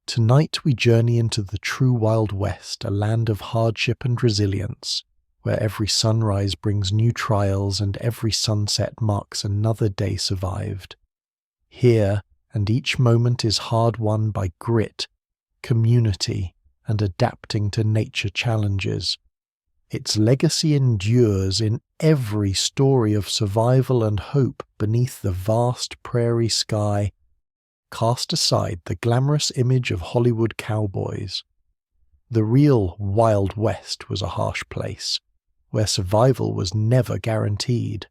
Tonight we journey into the true Wild West, a land of hardship and resilience, where every sunrise brings new trials and every sunset marks another day survived. Here, and each moment is hard won by grit, community, and adapting to nature challenges. Its legacy endures in every story of survival and hope beneath the vast prairie sky. Cast aside the glamorous image of Hollywood cowboys. The real Wild West was a harsh place, where survival was never guaranteed.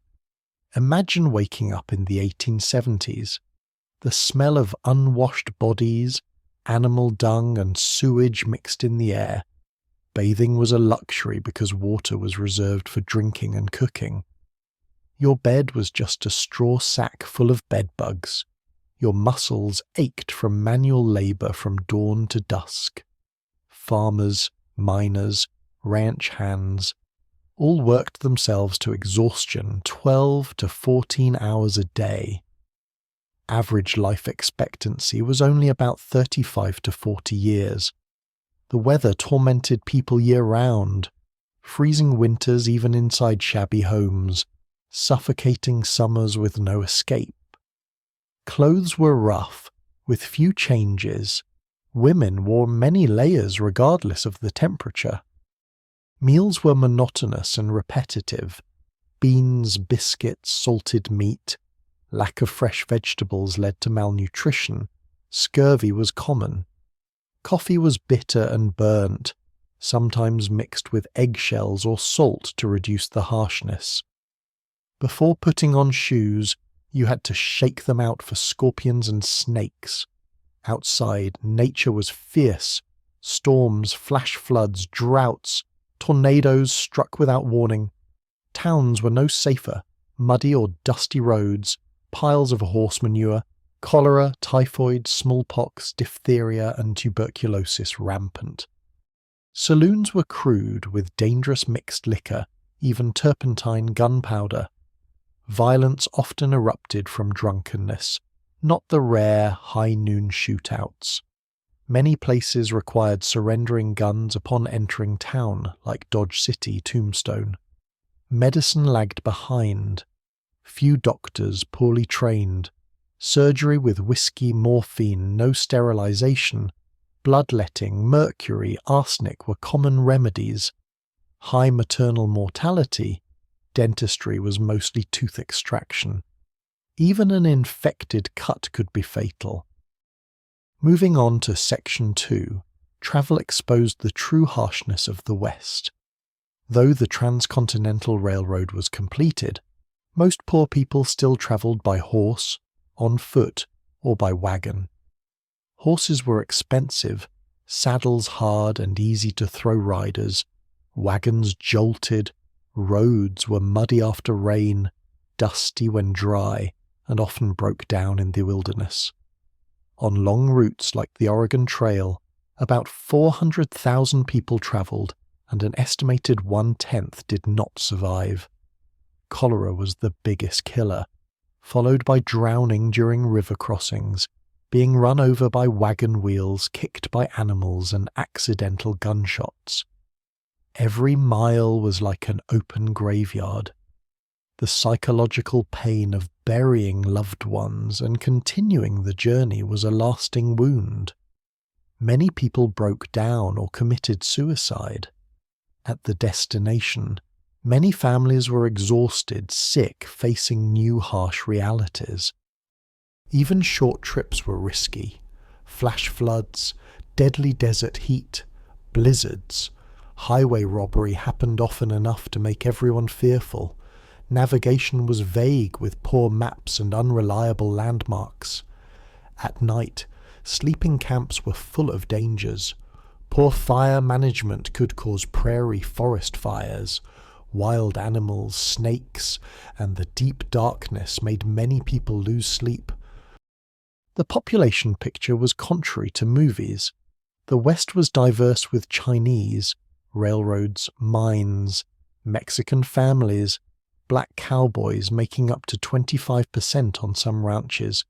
Imagine waking up in the 1870s. The smell of unwashed bodies, animal dung and sewage mixed in the air. Bathing was a luxury because water was reserved for drinking and cooking. Your bed was just a straw sack full of bedbugs. Your muscles ached from manual labour from dawn to dusk. Farmers, miners, ranch hands, all worked themselves to exhaustion 12 to 14 hours a day. Average life expectancy was only about 35 to 40 years. The weather tormented people year-round, freezing winters even inside shabby homes, suffocating summers with no escape. Clothes were rough, with few changes. Women wore many layers regardless of the temperature. Meals were monotonous and repetitive. Beans, biscuits, salted meat. Lack of fresh vegetables led to malnutrition. Scurvy was common. Coffee was bitter and burnt, sometimes mixed with eggshells or salt to reduce the harshness. Before putting on shoes, you had to shake them out for scorpions and snakes. Outside, nature was fierce. Storms, flash floods, droughts, tornadoes struck without warning. Towns were no safer. Muddy or dusty roads, piles of horse manure, cholera, typhoid, smallpox, diphtheria, and tuberculosis rampant. Saloons were crude with dangerous mixed liquor, even turpentine gunpowder. Violence often erupted from drunkenness, not the rare high-noon shootouts. Many places required surrendering guns upon entering town, like Dodge City, Tombstone. Medicine lagged behind. Few doctors, poorly trained. Surgery with whiskey, morphine, no sterilization. Bloodletting, mercury, arsenic were common remedies. High maternal mortality. Dentistry was mostly tooth extraction. Even an infected cut could be fatal. Moving on to Section 2, travel exposed the true harshness of the West. Though the transcontinental railroad was completed, most poor people still travelled by horse, on foot, or by wagon. Horses were expensive, saddles hard and easy to throw riders, wagons jolted, roads were muddy after rain, dusty when dry, and often broke down in the wilderness. On long routes like the Oregon Trail, about 400,000 people travelled, and an estimated 1/10 did not survive. Cholera was the biggest killer, followed by drowning during river crossings, being run over by wagon wheels, kicked by animals, and accidental gunshots. Every mile was like an open graveyard. The psychological pain of burying loved ones and continuing the journey was a lasting wound. Many people broke down or committed suicide. At the destination, many families were exhausted, sick, facing new harsh realities. Even short trips were risky. Flash floods, deadly desert heat, blizzards. Highway robbery happened often enough to make everyone fearful. Navigation was vague with poor maps and unreliable landmarks. At night, sleeping camps were full of dangers. Poor fire management could cause prairie forest fires. Wild animals, snakes, and the deep darkness made many people lose sleep. The population picture was contrary to movies. The West was diverse with Chinese, railroads, mines, Mexican families, black cowboys making up to 25% on some ranches,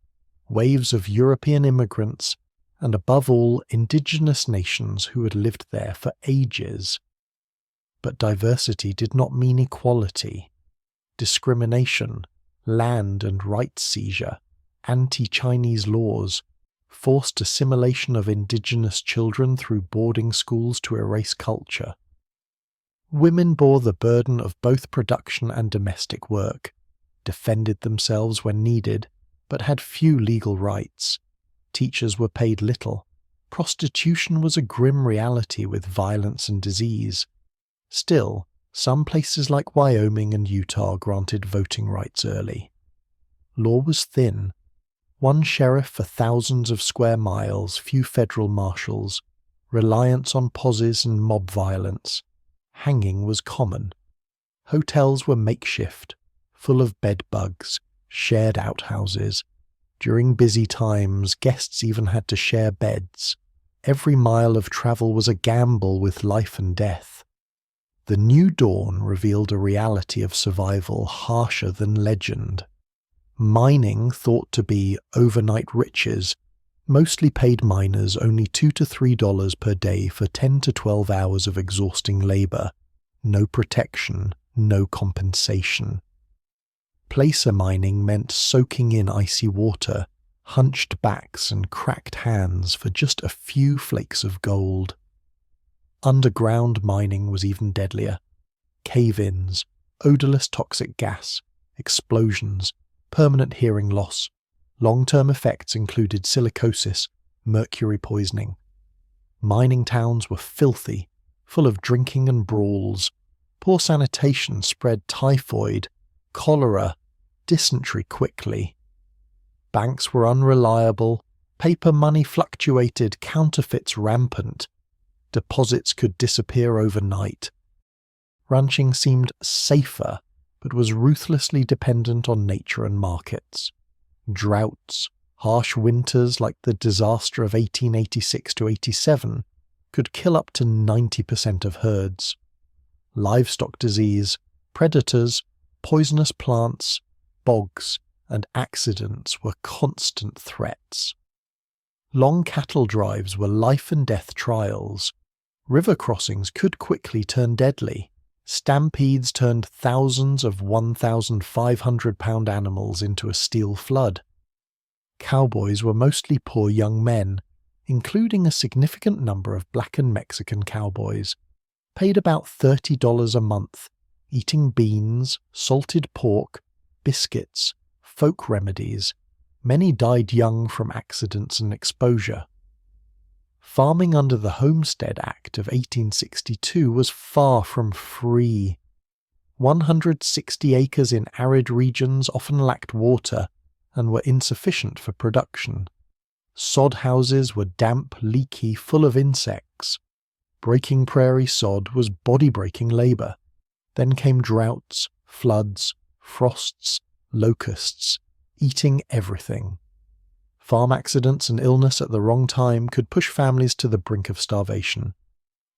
waves of European immigrants, and above all, indigenous nations who had lived there for ages. But diversity did not mean equality. Discrimination, land and rights seizure, anti-Chinese laws, forced assimilation of indigenous children through boarding schools to erase culture. Women bore the burden of both production and domestic work, defended themselves when needed, but had few legal rights. Teachers were paid little. Prostitution was a grim reality with violence and disease. Still, some places like Wyoming and Utah granted voting rights early. Law was thin. One sheriff for thousands of square miles, few federal marshals, reliance on posses and mob violence. Hanging was common. Hotels were makeshift, full of bed bugs, shared outhouses. During busy times, guests even had to share beds. Every mile of travel was a gamble with life and death. The new dawn revealed a reality of survival harsher than legend. Mining, thought to be overnight riches, mostly paid miners only $2 to $3 per day for 10 to 12 hours of exhausting labor. No protection, no compensation. Placer mining meant soaking in icy water, hunched backs and cracked hands for just a few flakes of gold. Underground mining was even deadlier. Cave-ins, odorless toxic gas, explosions, permanent hearing loss. Long-term effects included silicosis, mercury poisoning. Mining towns were filthy, full of drinking and brawls. Poor sanitation spread typhoid, cholera, dysentery quickly. Banks were unreliable, paper money fluctuated, counterfeits rampant. Deposits could disappear overnight. Ranching seemed safer, but was ruthlessly dependent on nature and markets. Droughts, harsh winters like the disaster of 1886 to 87 could kill up to 90% of herds. Livestock disease, predators, poisonous plants, bogs, and accidents were constant threats. Long cattle drives were life and death trials. River crossings could quickly turn deadly. Stampedes turned thousands of 1,500-pound animals into a steel flood. Cowboys were mostly poor young men, including a significant number of black and Mexican cowboys, paid about $30 a month, eating beans, salted pork, biscuits, folk remedies. Many died young from accidents and exposure. Farming under the Homestead Act of 1862 was far from free. 160 acres in arid regions often lacked water and were insufficient for production. Sod houses were damp, leaky, full of insects. Breaking prairie sod was body-breaking labor. Then came droughts, floods, frosts, locusts, eating everything. Farm accidents and illness at the wrong time could push families to the brink of starvation.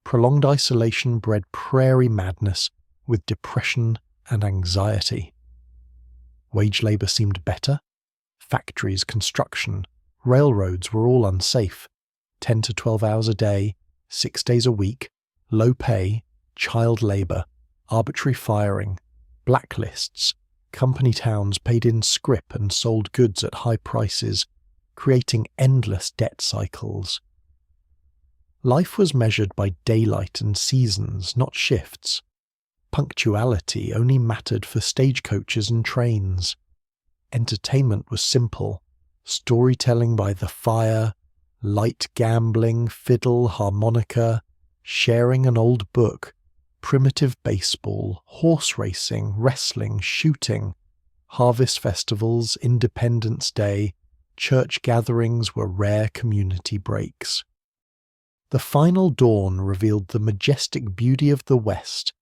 Prolonged isolation bred prairie madness with depression and anxiety. Wage labor seemed better. Factories, construction, railroads were all unsafe. 10 to 12 hours a day, 6 days a week, low pay, child labor, arbitrary firing, blacklists. Company towns paid in scrip and sold goods at high prices, creating endless debt cycles. Life was measured by daylight and seasons, not shifts. Punctuality only mattered for stagecoaches and trains. Entertainment was simple, storytelling by the fire, light gambling, fiddle, harmonica, sharing an old book, primitive baseball, horse racing, wrestling, shooting, harvest festivals, Independence Day, church gatherings were rare community breaks. The final dawn revealed the majestic beauty of the West,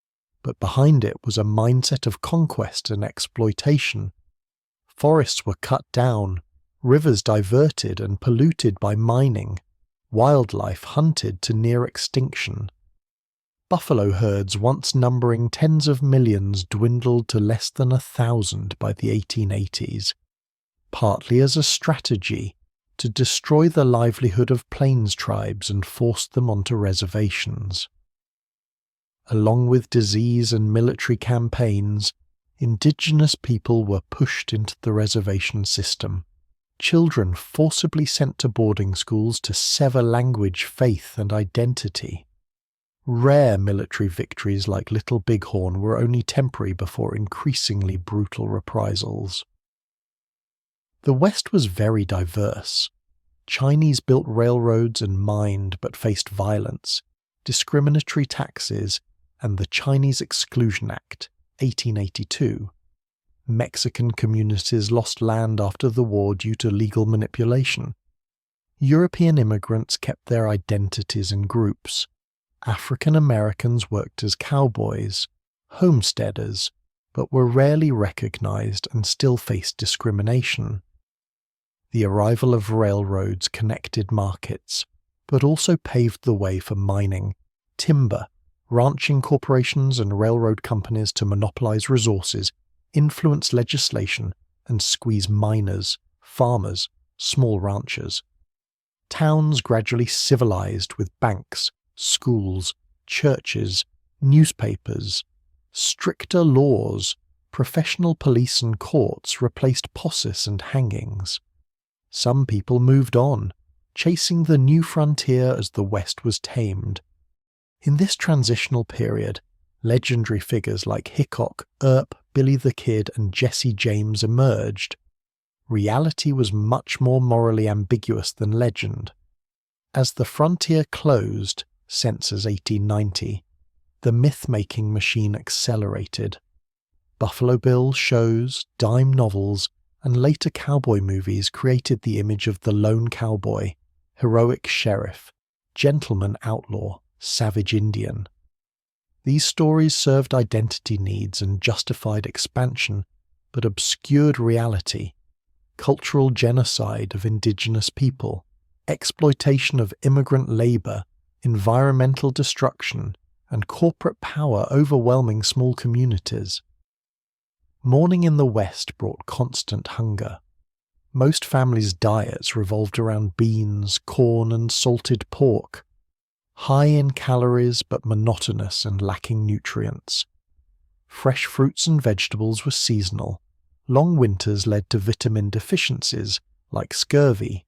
but behind it was a mindset of conquest and exploitation. Forests were cut down, rivers diverted and polluted by mining, wildlife hunted to near extinction. Buffalo herds once numbering tens of millions dwindled to less than 1,000 by the 1880s. Partly as a strategy, to destroy the livelihood of plains tribes and force them onto reservations. Along with disease and military campaigns, indigenous people were pushed into the reservation system. Children forcibly sent to boarding schools to sever language, faith, and identity. Rare military victories like Little Bighorn were only temporary before increasingly brutal reprisals. The West was very diverse. Chinese built railroads and mined but faced violence, discriminatory taxes, and the Chinese Exclusion Act, 1882. Mexican communities lost land after the war due to legal manipulation. European immigrants kept their identities in groups. African Americans worked as cowboys, homesteaders, but were rarely recognized and still faced discrimination. The arrival of railroads connected markets, but also paved the way for mining, timber, ranching corporations and railroad companies to monopolize resources, influence legislation, and squeeze miners, farmers, small ranchers. Towns gradually civilized with banks, schools, churches, newspapers. Stricter laws, professional police and courts replaced posses and hangings. Some people moved on, chasing the new frontier as the West was tamed. In this transitional period, legendary figures like Hickok, Earp, Billy the Kid, and Jesse James emerged. Reality was much more morally ambiguous than legend. As the frontier closed, census 1890, the myth-making machine accelerated. Buffalo Bill shows, dime novels, and later cowboy movies created the image of the lone cowboy, heroic sheriff, gentleman outlaw, savage Indian. These stories served identity needs and justified expansion, but obscured reality, cultural genocide of indigenous people, exploitation of immigrant labor, environmental destruction, and corporate power overwhelming small communities. Mourning in the West brought constant hunger. Most families' diets revolved around beans, corn, and salted pork. High in calories but monotonous and lacking nutrients. Fresh fruits and vegetables were seasonal. Long winters led to vitamin deficiencies, like scurvy.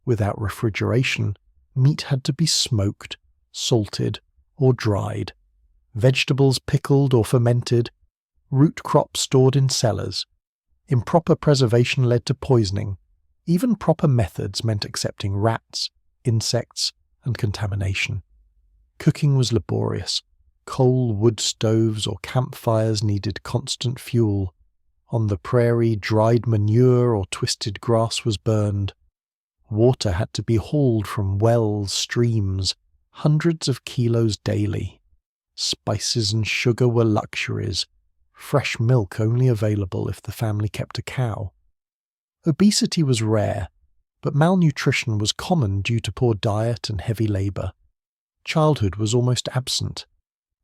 Without refrigeration, meat had to be smoked, salted, or dried. Vegetables pickled or fermented. Root crops stored in cellars. Improper preservation led to poisoning. Even proper methods meant accepting rats, insects, and contamination. Cooking was laborious. Coal, wood stoves, or campfires needed constant fuel. On the prairie, dried manure or twisted grass was burned. Water had to be hauled from wells, streams, hundreds of kilos daily. Spices and sugar were luxuries. Fresh milk only available if the family kept a cow. Obesity was rare, but malnutrition was common due to poor diet and heavy labor. Childhood was almost absent.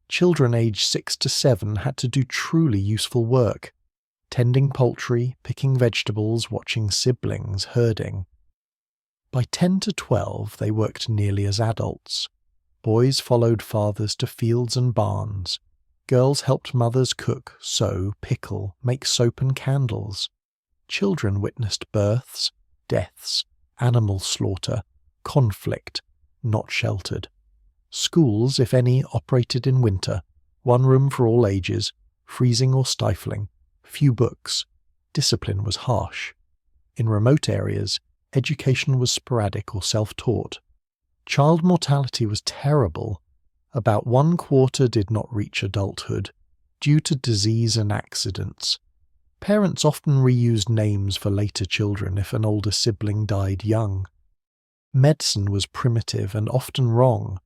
Children aged 6 to 7 had to do truly useful work, tending poultry, picking vegetables, watching siblings herding. By 10 to 12 they worked nearly as adults. Boys followed fathers to fields and barns. Girls helped mothers cook, sew, pickle, make soap and candles. Children witnessed births, deaths, animal slaughter, conflict, not sheltered. Schools, if any, operated in winter, one room for all ages, freezing or stifling, few books. Discipline was harsh. In remote areas, education was sporadic or self-taught. Child mortality was terrible. About 1/4 did not reach adulthood, due to disease and accidents. Parents often reused names for later children if an older sibling died young. Medicine was primitive and often wrong.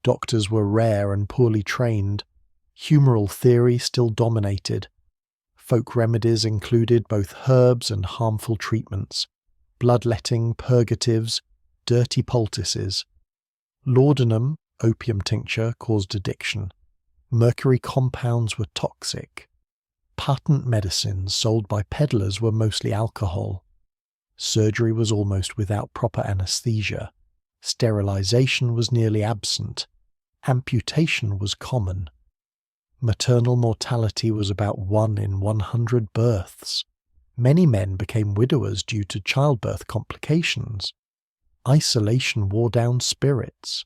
Doctors were rare and poorly trained. Humoral theory still dominated. Folk remedies included both herbs and harmful treatments, bloodletting, purgatives, dirty poultices. Laudanum, opium tincture, caused addiction. Mercury compounds were toxic. Patent medicines sold by peddlers were mostly alcohol. Surgery was almost without proper anesthesia. Sterilization was nearly absent. Amputation was common. Maternal mortality was about 1 in 100 births. Many men became widowers due to childbirth complications. Isolation wore down spirits.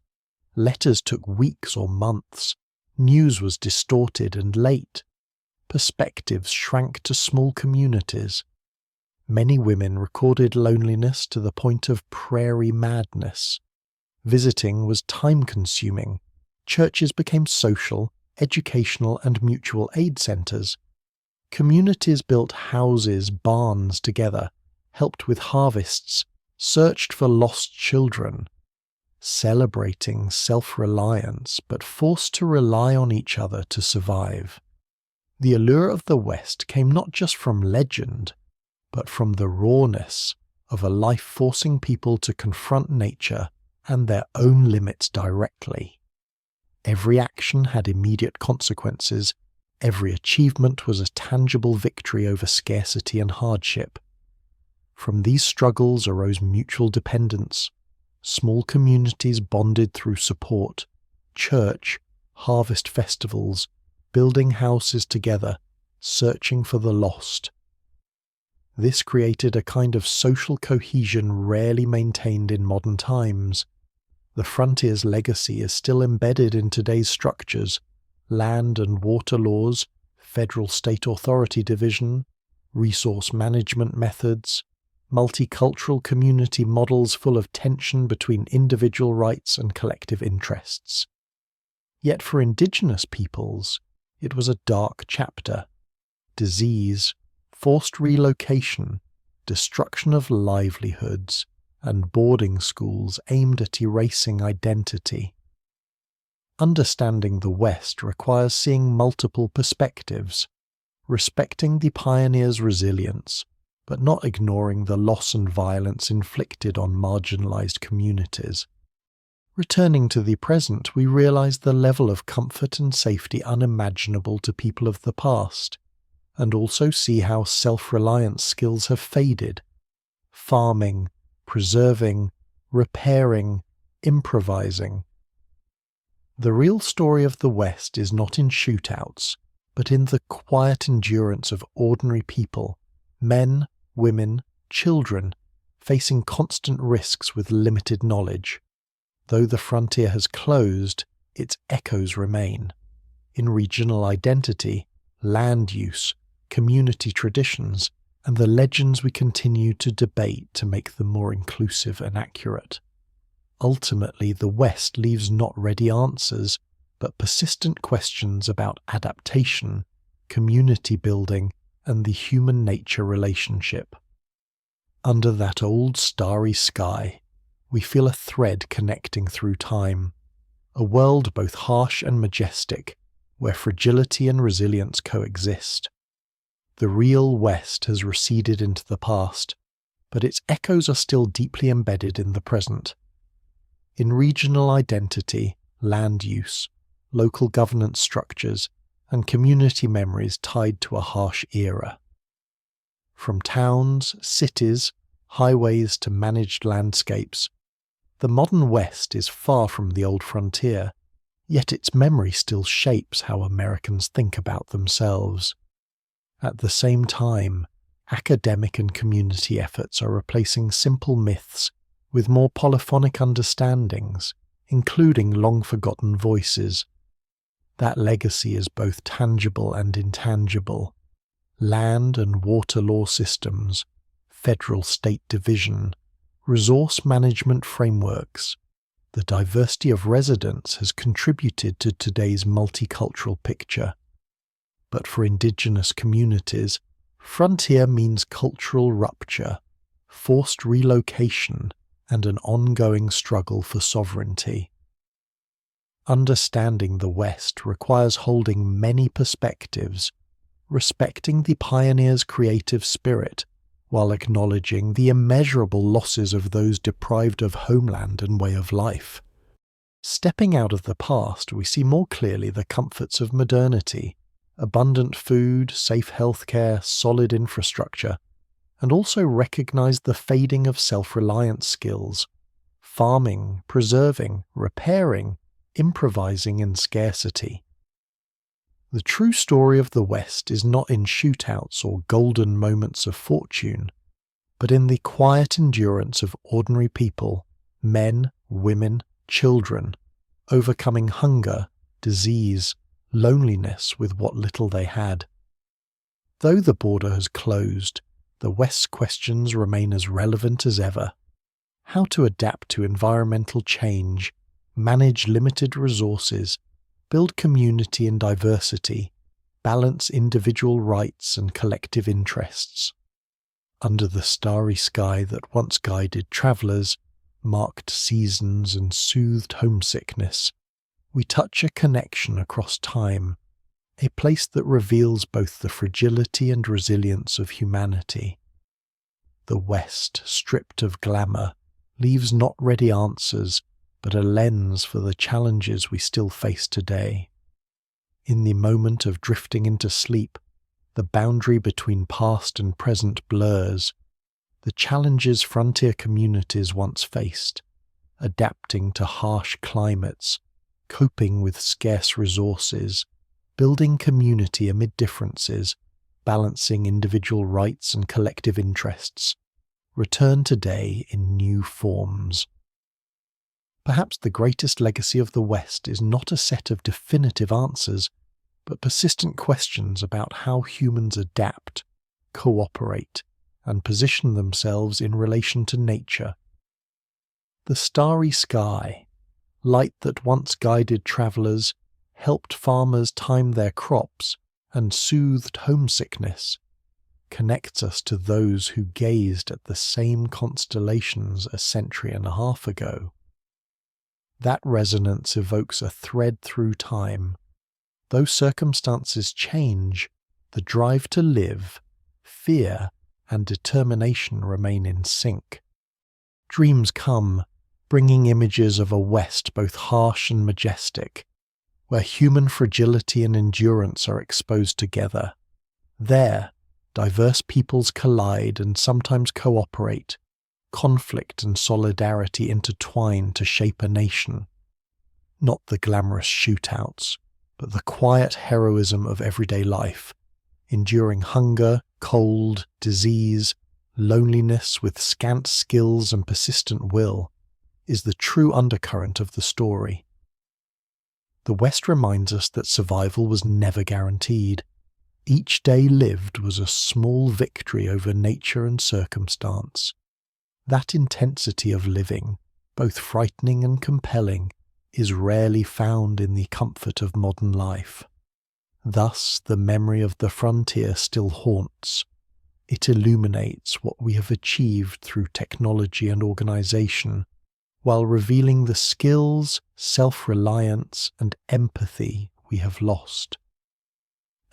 Letters took weeks or months. News was distorted and late. Perspectives shrank to small communities. Many women recorded loneliness to the point of prairie madness. Visiting was time-consuming. Churches became social, educational, and mutual aid centers. Communities built houses, barns together, helped with harvests, searched for lost children, celebrating self-reliance, but forced to rely on each other to survive. The allure of the West came not just from legend, but from the rawness of a life forcing people to confront nature and their own limits directly. Every action had immediate consequences. Every achievement was a tangible victory over scarcity and hardship. From these struggles arose mutual dependence. Small communities bonded through support, church, harvest festivals, building houses together, searching for the lost. This created a kind of social cohesion rarely maintained in modern times. The frontier's legacy is still embedded in today's structures: land and water laws, federal-state authority division, resource management methods, multicultural community models full of tension between individual rights and collective interests. Yet for indigenous peoples, it was a dark chapter. Disease, forced relocation, destruction of livelihoods, and boarding schools aimed at erasing identity. Understanding the West requires seeing multiple perspectives, respecting the pioneers' resilience, but not ignoring the loss and violence inflicted on marginalized communities. Returning to the present, we realize the level of comfort and safety unimaginable to people of the past, and also see how self-reliance skills have faded. Farming, preserving, repairing, improvising. The real story of the West is not in shootouts, but in the quiet endurance of ordinary people, men, women, children, facing constant risks with limited knowledge. Though the frontier has closed, its echoes remain. In regional identity, land use, community traditions, and the legends we continue to debate to make them more inclusive and accurate. Ultimately, the West leaves not ready answers, but persistent questions about adaptation, community building, and the human-nature relationship. Under that old starry sky, we feel a thread connecting through time, a world both harsh and majestic, where fragility and resilience coexist. The real West has receded into the past, but its echoes are still deeply embedded in the present. In regional identity, land use, local governance structures, and community memories tied to a harsh era. From towns, cities, highways to managed landscapes, the modern West is far from the old frontier, yet its memory still shapes how Americans think about themselves. At the same time, academic and community efforts are replacing simple myths with more polyphonic understandings, including long-forgotten voices. That legacy is both tangible and intangible. Land and water law systems, federal-state division, resource management frameworks. The diversity of residents has contributed to today's multicultural picture. But for indigenous communities, frontier means cultural rupture, forced relocation, and an ongoing struggle for sovereignty. Understanding the West requires holding many perspectives, respecting the pioneer's creative spirit, while acknowledging the immeasurable losses of those deprived of homeland and way of life. Stepping out of the past, we see more clearly the comforts of modernity: abundant food, safe healthcare, solid infrastructure. and also recognized the fading of self-reliance skills, farming, preserving, repairing, improvising in scarcity. The true story of the West is not in shootouts or golden moments of fortune, but in the quiet endurance of ordinary people, men, women, children, overcoming hunger, disease, loneliness with what little they had. Though the border has closed, the West's questions remain as relevant as ever. How to adapt to environmental change, manage limited resources, build community and diversity, balance individual rights and collective interests. Under the starry sky that once guided travellers, marked seasons and soothed homesickness, we touch a connection across time, a place that reveals both the fragility and resilience of humanity. The West, stripped of glamour, leaves not ready answers, but a lens for the challenges we still face today. In the moment of drifting into sleep, the boundary between past and present blurs, the challenges frontier communities once faced, adapting to harsh climates, coping with scarce resources, building community amid differences, balancing individual rights and collective interests, return today in new forms. Perhaps the greatest legacy of the West is not a set of definitive answers, but persistent questions about how humans adapt, cooperate, and position themselves in relation to nature. The starry sky, light that once guided travellers, helped farmers time their crops, and soothed homesickness, connects us to those who gazed at the same constellations a century and a half ago. That resonance evokes a thread through time. Though circumstances change, the drive to live, fear, and determination remain in sync. Dreams come, bringing images of a West both harsh and majestic, where human fragility and endurance are exposed together. There, diverse peoples collide and sometimes cooperate, conflict and solidarity intertwine to shape a nation. Not the glamorous shootouts, but the quiet heroism of everyday life, enduring hunger, cold, disease, loneliness with scant skills and persistent will, is the true undercurrent of the story. The West reminds us that survival was never guaranteed. Each day lived was a small victory over nature and circumstance. That intensity of living, both frightening and compelling, is rarely found in the comfort of modern life. Thus, the memory of the frontier still haunts. It illuminates what we have achieved through technology and organization, while revealing the skills, self-reliance, and empathy we have lost.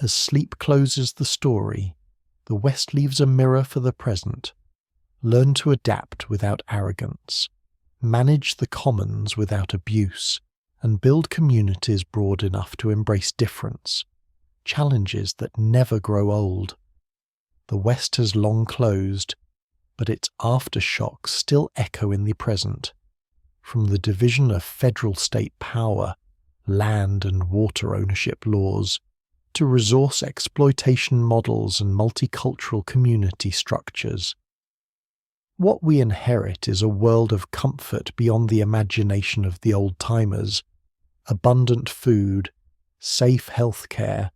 As sleep closes the story, the West leaves a mirror for the present. Learn to adapt without arrogance, manage the commons without abuse, and build communities broad enough to embrace difference, challenges that never grow old. The West has long closed, but its aftershocks still echo in the present. From the division of federal-state power, land and water ownership laws, to resource exploitation models and multicultural community structures. What we inherit is a world of comfort beyond the imagination of the old-timers, abundant food, safe healthcare,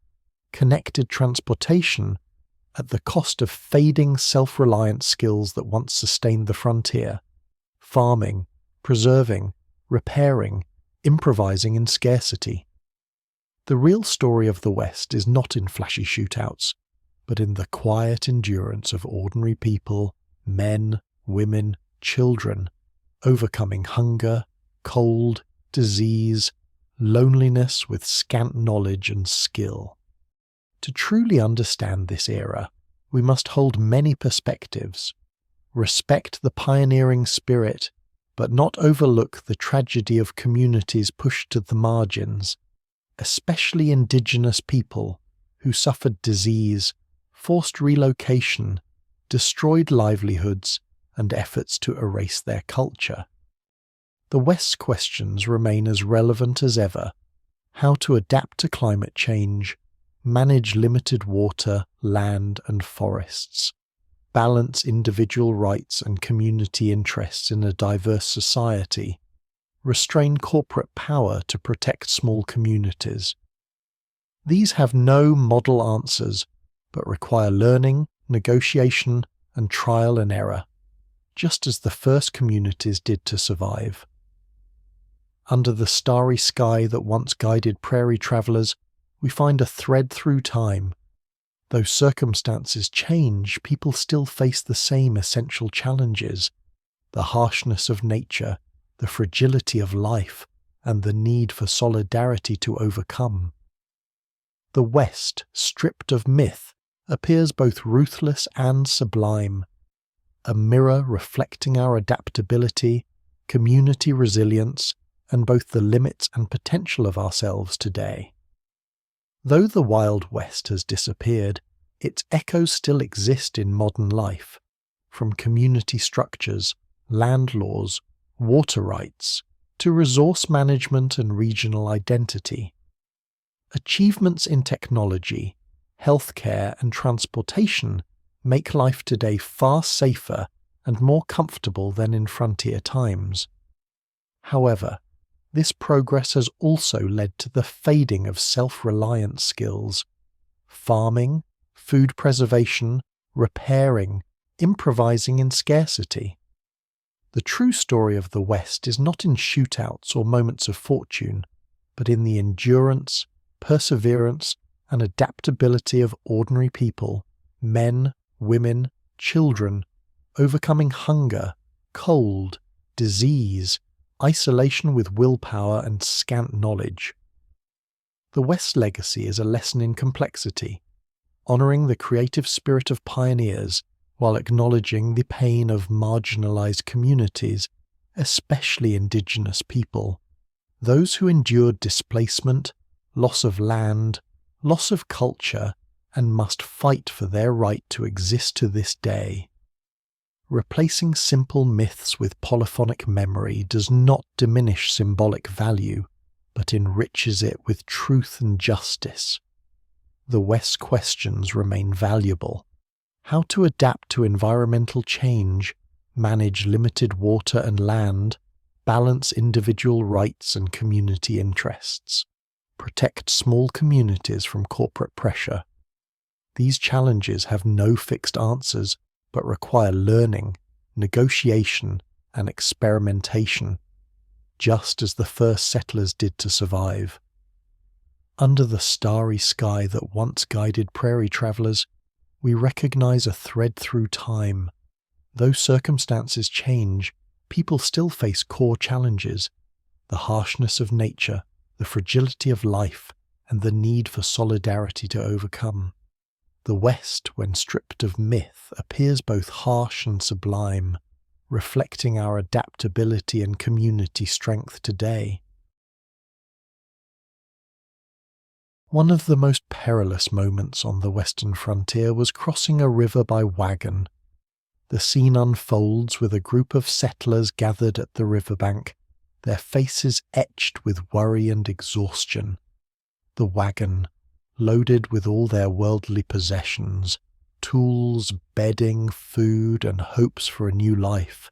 connected transportation, at the cost of fading self-reliant skills that once sustained the frontier, farming, preserving, repairing, improvising in scarcity. The real story of the West is not in flashy shootouts, but in the quiet endurance of ordinary people, men, women, children, overcoming hunger, cold, disease, loneliness with scant knowledge and skill. To truly understand this era, we must hold many perspectives, respect the pioneering spirit, but not overlook the tragedy of communities pushed to the margins, especially indigenous people who suffered disease, forced relocation, destroyed livelihoods, and efforts to erase their culture. The West's questions remain as relevant as ever: how to adapt to climate change, manage limited water, land, and forests, balance individual rights and community interests in a diverse society, restrain corporate power to protect small communities. These have no model answers, but require learning, negotiation, and trial and error, just as the first communities did to survive. Under the starry sky that once guided prairie travellers, we find a thread through time. Though circumstances change, people still face the same essential challenges: the harshness of nature, the fragility of life, and the need for solidarity to overcome. The West, stripped of myth, appears both ruthless and sublime, a mirror reflecting our adaptability, community resilience, and both the limits and potential of ourselves today. Though the Wild West has disappeared, its echoes still exist in modern life, from community structures, land laws, water rights, to resource management and regional identity. Achievements in technology, healthcare, and transportation make life today far safer and more comfortable than in frontier times. However, this progress has also led to the fading of self-reliant skills: farming, food preservation, repairing, improvising in scarcity. The true story of the West is not in shootouts or moments of fortune, but in the endurance, perseverance, and adaptability of ordinary people, men, women, children, overcoming hunger, cold, disease, isolation with willpower and scant knowledge. The West's legacy is a lesson in complexity, honouring the creative spirit of pioneers while acknowledging the pain of marginalised communities, especially Indigenous people, those who endured displacement, loss of land, loss of culture, and must fight for their right to exist to this day. Replacing simple myths with polyphonic memory does not diminish symbolic value, but enriches it with truth and justice. The West's questions remain valuable: how to adapt to environmental change, manage limited water and land, balance individual rights and community interests, protect small communities from corporate pressure. These challenges have no fixed answers, but require learning, negotiation, and experimentation, just as the first settlers did to survive. Under the starry sky that once guided prairie travellers, we recognise a thread through time. Though circumstances change, people still face core challenges: the harshness of nature, the fragility of life, and the need for solidarity to overcome. The West, when stripped of myth, appears both harsh and sublime, reflecting our adaptability and community strength today. One of the most perilous moments on the western frontier was crossing a river by wagon. The scene unfolds with a group of settlers gathered at the riverbank, their faces etched with worry and exhaustion. The wagon, loaded with all their worldly possessions, tools, bedding, food, and hopes for a new life,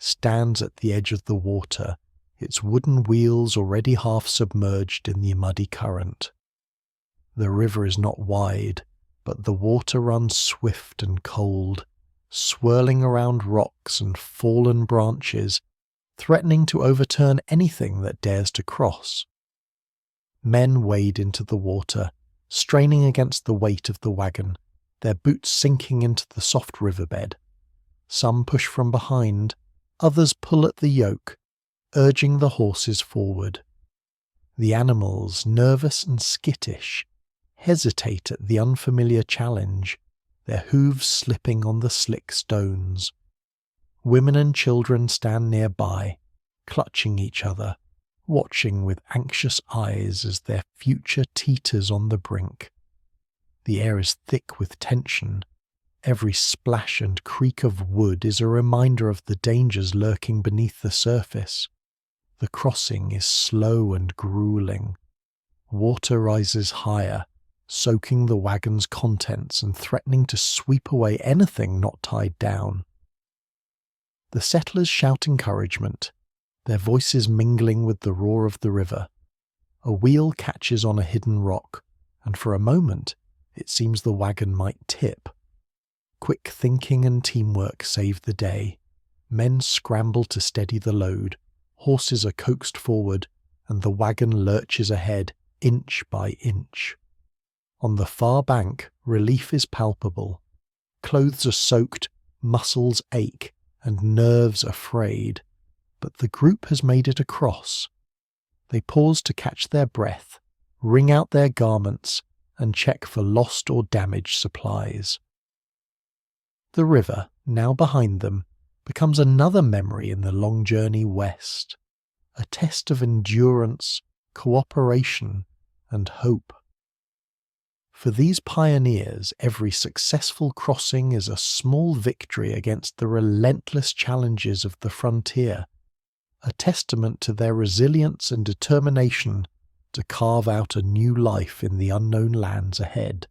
stands at the edge of the water, its wooden wheels already half submerged in the muddy current. The river is not wide, but the water runs swift and cold, swirling around rocks and fallen branches, threatening to overturn anything that dares to cross. Men wade into the water, straining against the weight of the wagon, their boots sinking into the soft riverbed. Some push from behind, others pull at the yoke, urging the horses forward. The animals, nervous and skittish, hesitate at the unfamiliar challenge, their hooves slipping on the slick stones. Women and children stand nearby, clutching each other, watching with anxious eyes as their future teeters on the brink. The air is thick with tension, Every splash and creak of wood is a reminder of the dangers lurking beneath the surface. The crossing is slow and grueling. Water rises higher, soaking the wagon's contents and threatening to sweep away anything not tied down. The settlers shout encouragement, their voices mingling with the roar of the river. A wheel catches on a hidden rock, and for a moment it seems the wagon might tip. Quick thinking and teamwork save the day. Men scramble to steady the load, horses are coaxed forward, and the wagon lurches ahead, inch by inch. On the far bank, relief is palpable. Clothes are soaked, muscles ache, and nerves are frayed, but the group has made it across. They pause to catch their breath, wring out their garments, and check for lost or damaged supplies. The river, now behind them, becomes another memory in the long journey west, a test of endurance, cooperation, and hope. For these pioneers, every successful crossing is a small victory against the relentless challenges of the frontier, a testament to their resilience and determination to carve out a new life in the unknown lands ahead.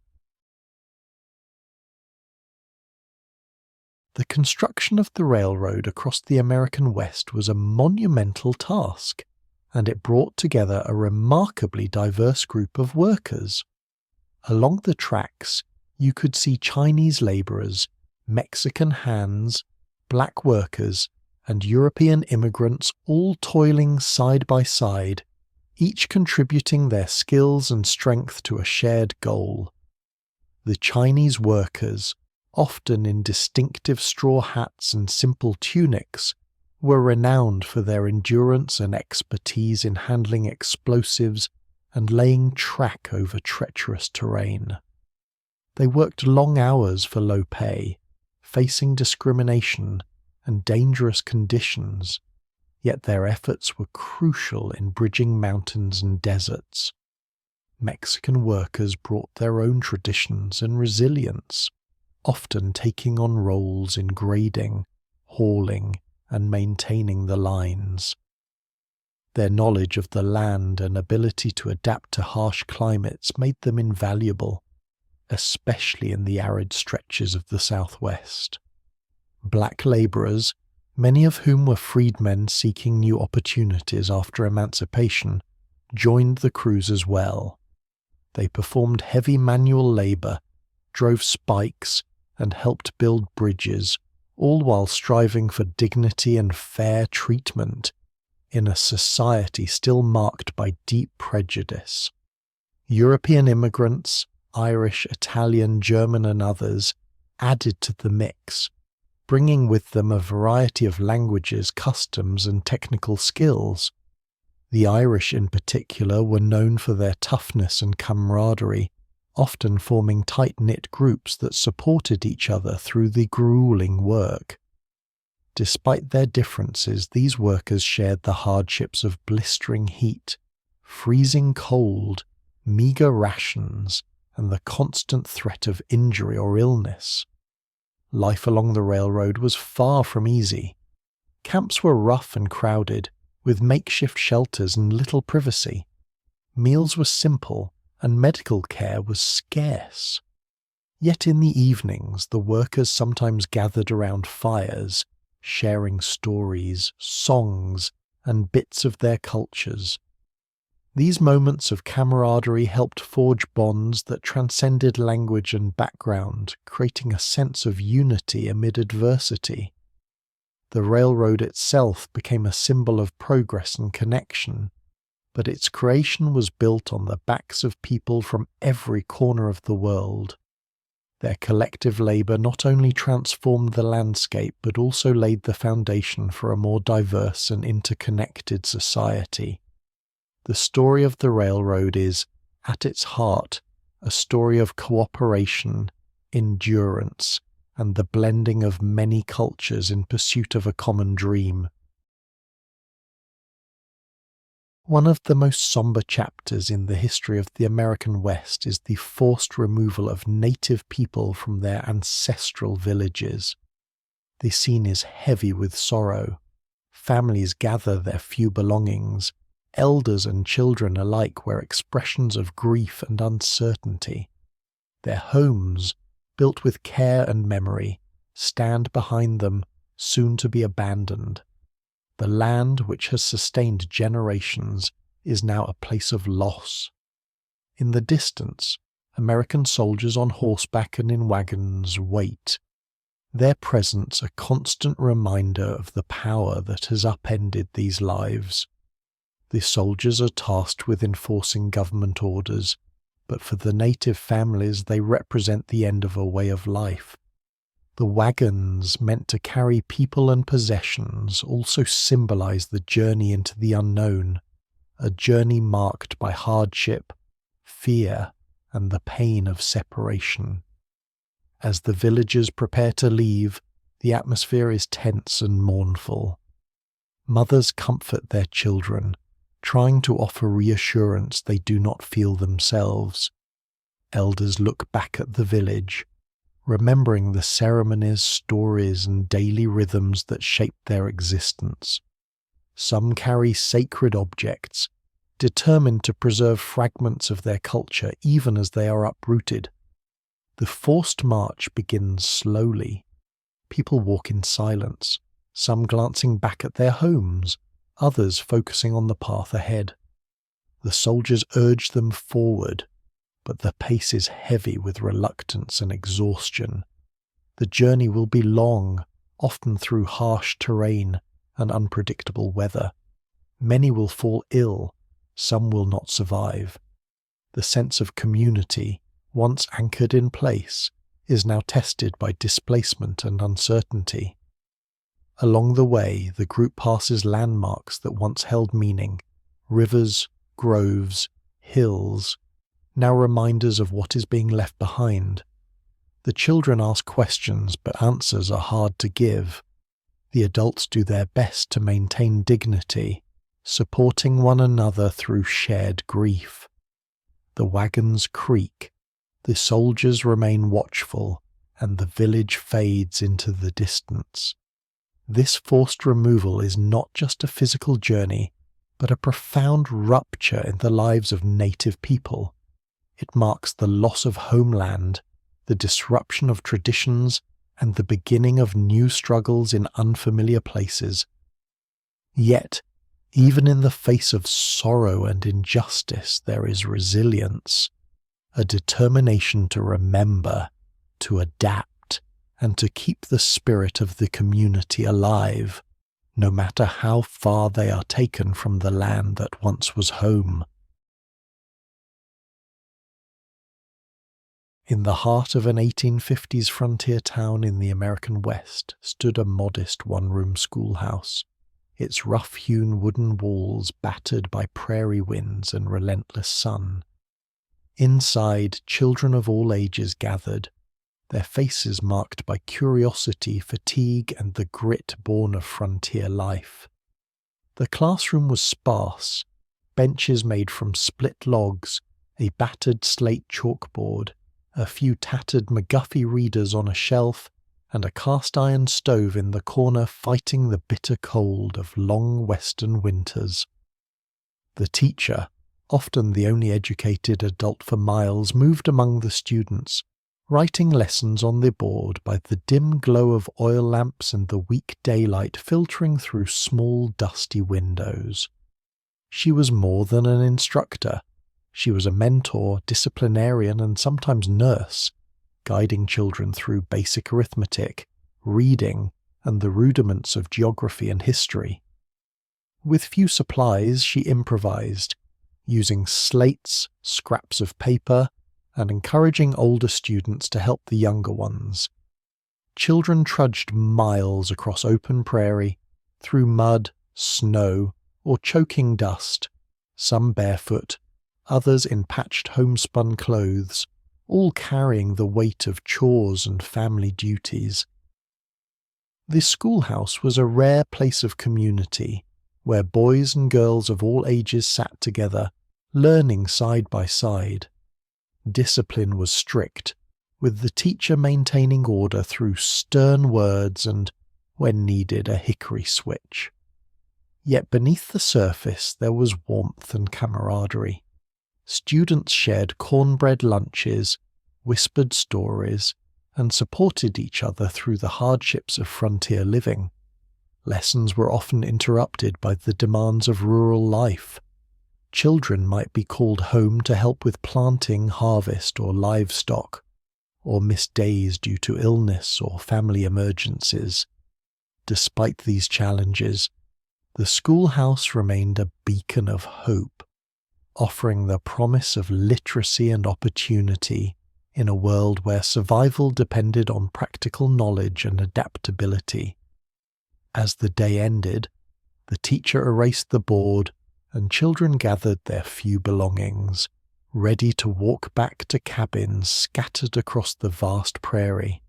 The construction of the railroad across the American West was a monumental task, and it brought together a remarkably diverse group of workers. Along the tracks, you could see Chinese labourers, Mexican hands, black workers, and European immigrants all toiling side by side, each contributing their skills and strength to a shared goal. The Chinese workers, often in distinctive straw hats and simple tunics, were renowned for their endurance and expertise in handling explosives and laying track over treacherous terrain. They worked long hours for low pay, facing discrimination and dangerous conditions, yet their efforts were crucial in bridging mountains and deserts. Mexican workers brought their own traditions and resilience, often taking on roles in grading, hauling, and maintaining the lines. Their knowledge of the land and ability to adapt to harsh climates made them invaluable, especially in the arid stretches of the Southwest. Black labourers, many of whom were freedmen seeking new opportunities after emancipation, joined the crews as well. They performed heavy manual labour, drove spikes, and helped build bridges, all while striving for dignity and fair treatment in a society still marked by deep prejudice. European immigrants, Irish, Italian, German and others, added to the mix, bringing with them a variety of languages, customs and technical skills. The Irish in particular were known for their toughness and camaraderie, often forming tight-knit groups that supported each other through the grueling work. Despite their differences, these workers shared the hardships of blistering heat, freezing cold, meagre rations, and the constant threat of injury or illness. Life along the railroad was far from easy. Camps were rough and crowded, with makeshift shelters and little privacy. Meals were simple, and medical care was scarce. Yet in the evenings, the workers sometimes gathered around fires, sharing stories, songs, and bits of their cultures. These moments of camaraderie helped forge bonds that transcended language and background, creating a sense of unity amid adversity. The railroad itself became a symbol of progress and connection, but its creation was built on the backs of people from every corner of the world. Their collective labour not only transformed the landscape but also laid the foundation for a more diverse and interconnected society. The story of the railroad is, at its heart, a story of cooperation, endurance, and the blending of many cultures in pursuit of a common dream. One of the most somber chapters in the history of the American West is the forced removal of native people from their ancestral villages. The scene is heavy with sorrow. Families gather their few belongings. Elders and children alike wear expressions of grief and uncertainty. Their homes, built with care and memory, stand behind them, soon to be abandoned. The land which has sustained generations is now a place of loss. In the distance, American soldiers on horseback and in wagons wait, their presence a constant reminder of the power that has upended these lives. The soldiers are tasked with enforcing government orders, but for the native families they represent the end of a way of life. The wagons, meant to carry people and possessions, also symbolize the journey into the unknown, a journey marked by hardship, fear, and the pain of separation. As the villagers prepare to leave, the atmosphere is tense and mournful. Mothers comfort their children, trying to offer reassurance they do not feel themselves. Elders look back at the village, remembering the ceremonies, stories, and daily rhythms that shaped their existence. Some carry sacred objects, determined to preserve fragments of their culture even as they are uprooted. The forced march begins slowly. People walk in silence, some glancing back at their homes, others focusing on the path ahead. The soldiers urge them forward, but the pace is heavy with reluctance and exhaustion. The journey will be long, often through harsh terrain and unpredictable weather. Many will fall ill, some will not survive. The sense of community, once anchored in place, is now tested by displacement and uncertainty. Along the way, the group passes landmarks that once held meaning: rivers, groves, hills, now reminders of what is being left behind. The children ask questions, but answers are hard to give. The adults do their best to maintain dignity, supporting one another through shared grief. The wagons creak, the soldiers remain watchful, and the village fades into the distance. This forced removal is not just a physical journey, but a profound rupture in the lives of native people. It marks the loss of homeland, the disruption of traditions, and the beginning of new struggles in unfamiliar places. Yet, even in the face of sorrow and injustice, there is resilience, a determination to remember, to adapt, and to keep the spirit of the community alive, no matter how far they are taken from the land that once was home. In the heart of an 1850s frontier town in the American West stood a modest one-room schoolhouse, its rough-hewn wooden walls battered by prairie winds and relentless sun. Inside, children of all ages gathered, their faces marked by curiosity, fatigue, and the grit born of frontier life. The classroom was sparse, benches made from split logs, a battered slate chalkboard, a few tattered McGuffey readers on a shelf, and a cast-iron stove in the corner fighting the bitter cold of long western winters. The teacher, often the only educated adult for miles, moved among the students, writing lessons on the board by the dim glow of oil lamps and the weak daylight filtering through small dusty windows. She was more than an instructor. She was a mentor, disciplinarian, and sometimes nurse, guiding children through basic arithmetic, reading, and the rudiments of geography and history. With few supplies, she improvised, using slates, scraps of paper, and encouraging older students to help the younger ones. Children trudged miles across open prairie, through mud, snow, or choking dust, some barefoot, others in patched homespun clothes, all carrying the weight of chores and family duties. This schoolhouse was a rare place of community, where boys and girls of all ages sat together, learning side by side. Discipline was strict, with the teacher maintaining order through stern words and, when needed, a hickory switch. Yet beneath the surface there was warmth and camaraderie. Students shared cornbread lunches, whispered stories, and supported each other through the hardships of frontier living. Lessons were often interrupted by the demands of rural life. Children might be called home to help with planting, harvest, or livestock, or miss days due to illness or family emergencies. Despite these challenges, the schoolhouse remained a beacon of hope, offering the promise of literacy and opportunity in a world where survival depended on practical knowledge and adaptability. As the day ended, the teacher erased the board and children gathered their few belongings, ready to walk back to cabins scattered across the vast prairie.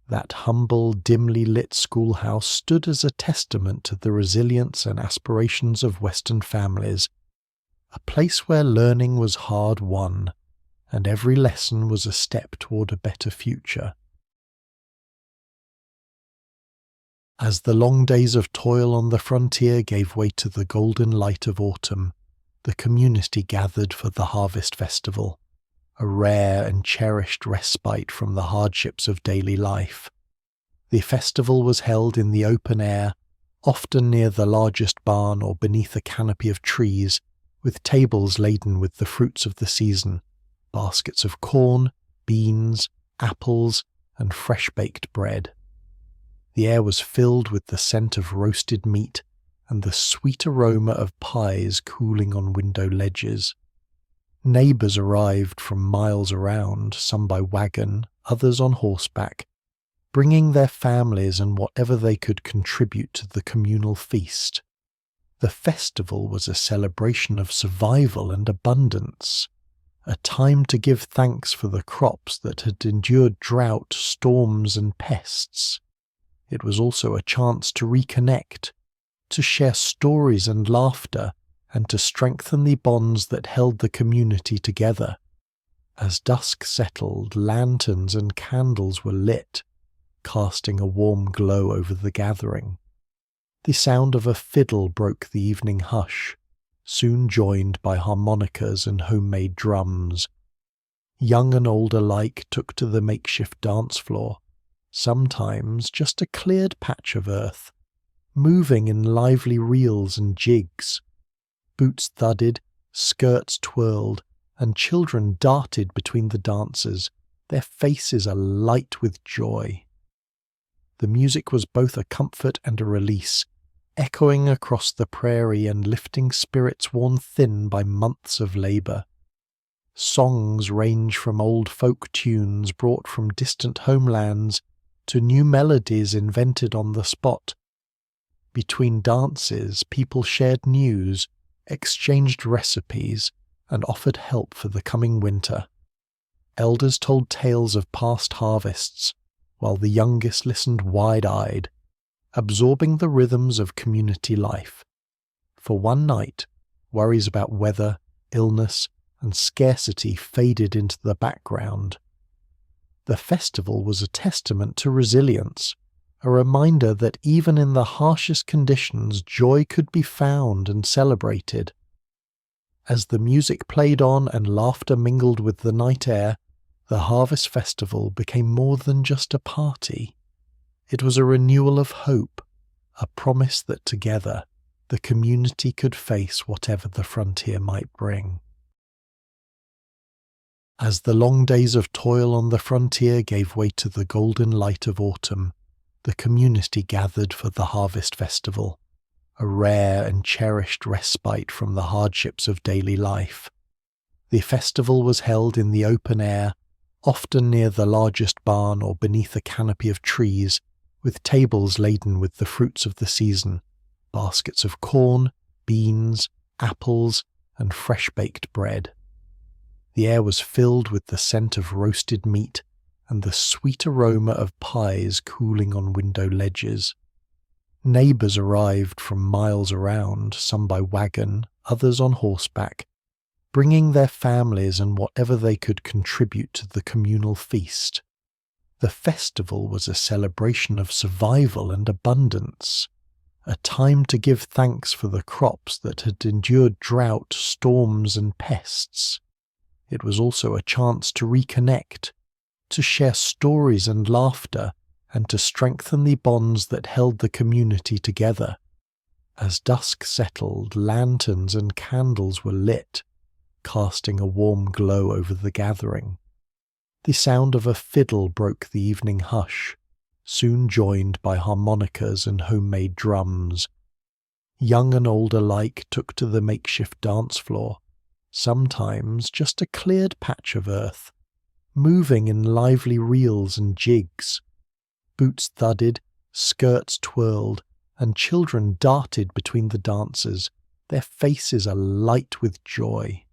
That humble, dimly lit schoolhouse stood as a testament to the resilience and aspirations of Western families, a place where learning was hard-won, and every lesson was a step toward a better future. As the long days of toil on the frontier gave way to the golden light of autumn, the community gathered for the harvest festival, a rare and cherished respite from the hardships of daily life. The festival was held in the open air, often near the largest barn or beneath a canopy of trees, with tables laden with the fruits of the season, baskets of corn, beans, apples, and fresh-baked bread. The air was filled with the scent of roasted meat and the sweet aroma of pies cooling on window ledges. Neighbours arrived from miles around, some by wagon, others on horseback, bringing their families and whatever they could contribute to the communal feast. The festival was a celebration of survival and abundance, a time to give thanks for the crops that had endured drought, storms, and pests. It was also a chance to reconnect, to share stories and laughter, and to strengthen the bonds that held the community together. As dusk settled, lanterns and candles were lit, casting a warm glow over the gathering. The sound of a fiddle broke the evening hush, soon joined by harmonicas and homemade drums. Young and old alike took to the makeshift dance floor, sometimes just a cleared patch of earth, moving in lively reels and jigs. Boots thudded, skirts twirled, and children darted between the dancers, their faces alight with joy. The music was both a comfort and a release, echoing across the prairie and lifting spirits worn thin by months of labour. Songs range from old folk tunes brought from distant homelands to new melodies invented on the spot. Between dances, people shared news, exchanged recipes, and offered help for the coming winter. Elders told tales of past harvests, while the youngest listened wide-eyed, absorbing the rhythms of community life. For one night, worries about weather, illness, and scarcity faded into the background. The festival was a testament to resilience, a reminder that even in the harshest conditions joy could be found and celebrated. As the music played on and laughter mingled with the night air, the harvest festival became more than just a party. It was a renewal of hope, a promise that together the community could face whatever the frontier might bring. As the long days of toil on the frontier gave way to the golden light of autumn, the community gathered for the harvest festival, a rare and cherished respite from the hardships of daily life. The festival was held in the open air, often near the largest barn or beneath a canopy of trees, with tables laden with the fruits of the season, baskets of corn, beans, apples, and fresh-baked bread. The air was filled with the scent of roasted meat and the sweet aroma of pies cooling on window ledges. Neighbours arrived from miles around, some by wagon, others on horseback, bringing their families and whatever they could contribute to the communal feast. The festival was a celebration of survival and abundance, a time to give thanks for the crops that had endured drought, storms, and pests. It was also a chance to reconnect, to share stories and laughter, and to strengthen the bonds that held the community together. As dusk settled, lanterns and candles were lit, casting a warm glow over the gathering. The sound of a fiddle broke the evening hush, soon joined by harmonicas and homemade drums. Young and old alike took to the makeshift dance floor, sometimes just a cleared patch of earth, moving in lively reels and jigs. Boots thudded, skirts twirled, and children darted between the dancers, their faces alight with joy.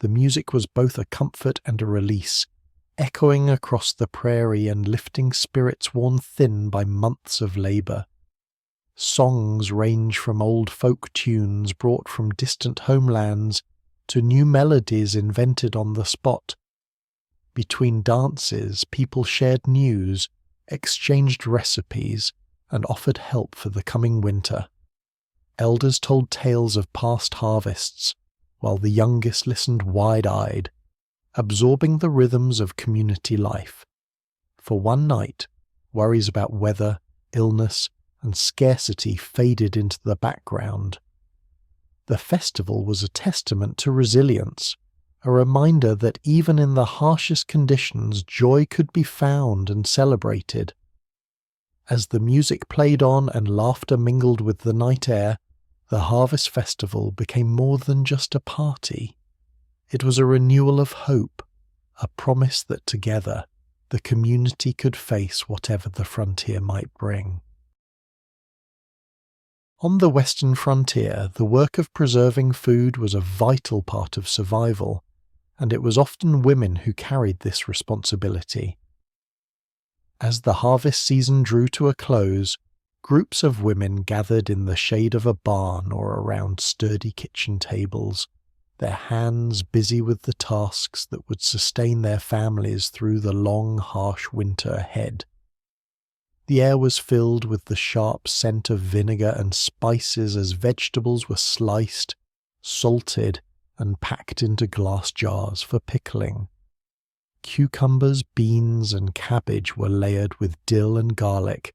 The music was both a comfort and a release, echoing across the prairie and lifting spirits worn thin by months of labour. Songs range from old folk tunes brought from distant homelands to new melodies invented on the spot. Between dances, people shared news, exchanged recipes, and offered help for the coming winter. Elders told tales of past harvests, while the youngest listened wide-eyed, absorbing the rhythms of community life. For one night, worries about weather, illness, and scarcity faded into the background. The festival was a testament to resilience, a reminder that even in the harshest conditions joy could be found and celebrated. As the music played on and laughter mingled with the night air, the harvest festival became more than just a party. It was a renewal of hope, a promise that together the community could face whatever the frontier might bring. On the western frontier, the work of preserving food was a vital part of survival, and it was often women who carried this responsibility. As the harvest season drew to a close, groups of women gathered in the shade of a barn or around sturdy kitchen tables, their hands busy with the tasks that would sustain their families through the long, harsh winter ahead. The air was filled with the sharp scent of vinegar and spices as vegetables were sliced, salted, and packed into glass jars for pickling. Cucumbers, beans, and cabbage were layered with dill and garlic,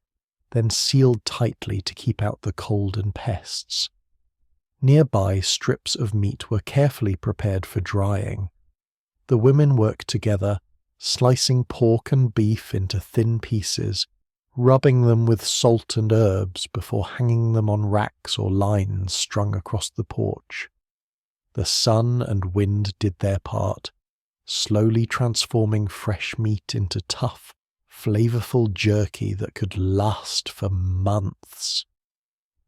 then sealed tightly to keep out the cold and pests. Nearby, strips of meat were carefully prepared for drying. The women worked together, slicing pork and beef into thin pieces, rubbing them with salt and herbs before hanging them on racks or lines strung across the porch. The sun and wind did their part, slowly transforming fresh meat into tough, flavorful jerky that could last for months.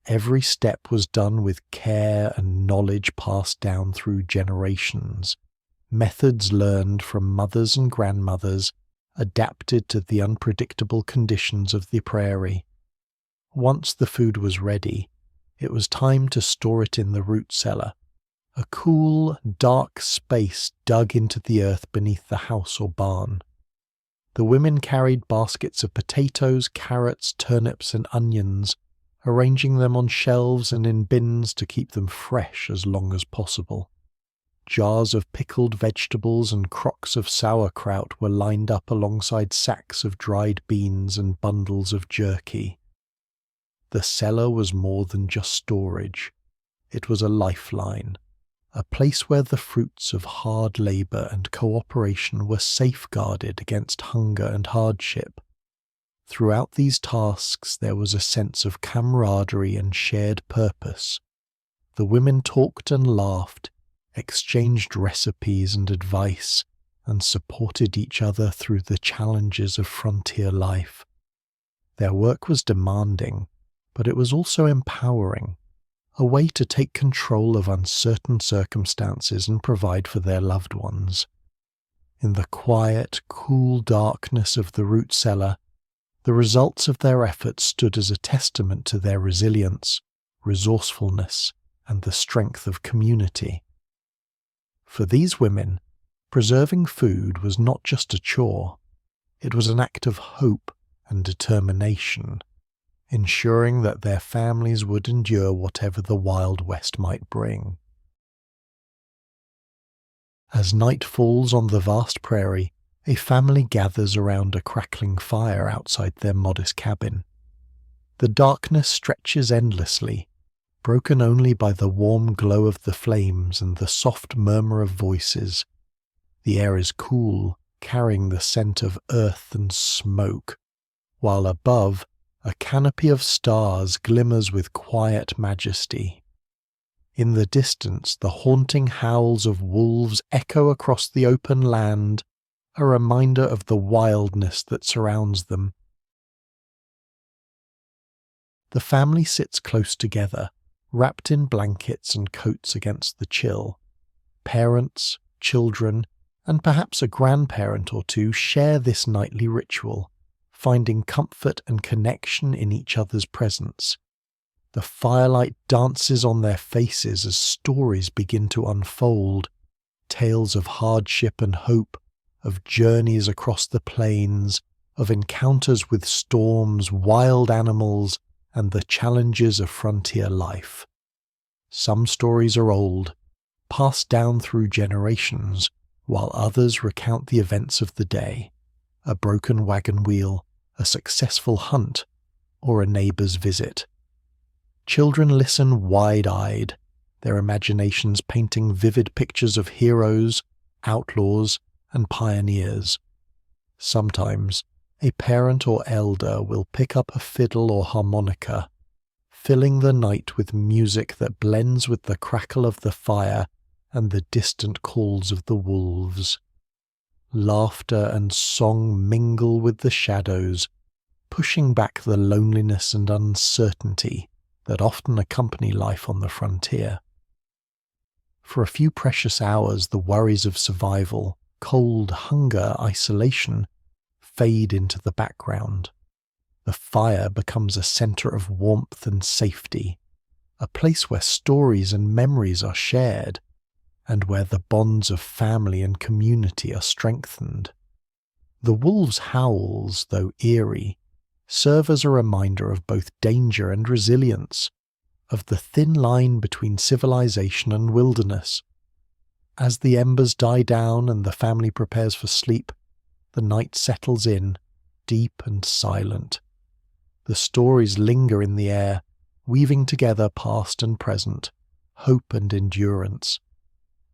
Every step was done with care and knowledge passed down through generations, methods learned from mothers and grandmothers, adapted to the unpredictable conditions of the prairie. Once the food was ready, it was time to store it in the root cellar, a cool, dark space dug into the earth beneath the house or barn. The women carried baskets of potatoes, carrots, turnips, and onions, arranging them on shelves and in bins to keep them fresh as long as possible. Jars of pickled vegetables and crocks of sauerkraut were lined up alongside sacks of dried beans and bundles of jerky. The cellar was more than just storage. It was a lifeline, a place where the fruits of hard labour and cooperation were safeguarded against hunger and hardship. Throughout these tasks there was a sense of camaraderie and shared purpose. The women talked and laughed, exchanged recipes and advice, and supported each other through the challenges of frontier life. Their work was demanding, but it was also empowering, a way to take control of uncertain circumstances and provide for their loved ones. In the quiet, cool darkness of the root cellar, The results of their efforts stood as a testament to their resilience, resourcefulness, and the strength of community. For these women, preserving food was not just a chore, it was an act of hope and determination, ensuring that their families would endure whatever the Wild West might bring. As night falls on the vast prairie, a family gathers around a crackling fire outside their modest cabin. The darkness stretches endlessly, broken only by the warm glow of the flames and the soft murmur of voices. The air is cool, carrying the scent of earth and smoke, while above, a canopy of stars glimmers with quiet majesty. In the distance, the haunting howls of wolves echo across the open land, a reminder of the wildness that surrounds them. The family sits close together, wrapped in blankets and coats against the chill. Parents, children, and perhaps a grandparent or two share this nightly ritual, finding comfort and connection in each other's presence. The firelight dances on their faces as stories begin to unfold, tales of hardship and hope, of journeys across the plains, of encounters with storms, wild animals, and the challenges of frontier life. Some stories are old, passed down through generations, while others recount the events of the day, a broken wagon wheel, a successful hunt, or a neighbour's visit. Children listen wide-eyed, their imaginations painting vivid pictures of heroes, outlaws, and pioneers. Sometimes, a parent or elder will pick up a fiddle or harmonica, filling the night with music that blends with the crackle of the fire and the distant calls of the wolves. Laughter and song mingle with the shadows, pushing back the loneliness and uncertainty that often accompany life on the frontier. For a few precious hours, the worries of survival, cold, hunger, isolation, fade into the background. The fire becomes a centre of warmth and safety, a place where stories and memories are shared, and where the bonds of family and community are strengthened. The wolves' howls, though eerie, serve as a reminder of both danger and resilience, of the thin line between civilization and wilderness. As the embers die down and the family prepares for sleep, the night settles in, deep and silent. The stories linger in the air, weaving together past and present, hope and endurance.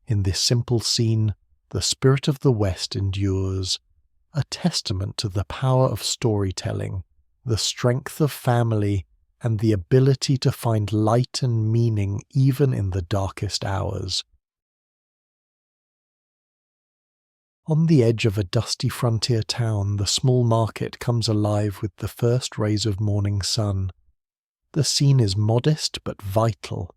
In this simple scene, the spirit of the West endures, a testament to the power of storytelling, the strength of family, and the ability to find light and meaning even in the darkest hours. On the edge of a dusty frontier town, the small market comes alive with the first rays of morning sun. The scene is modest but vital,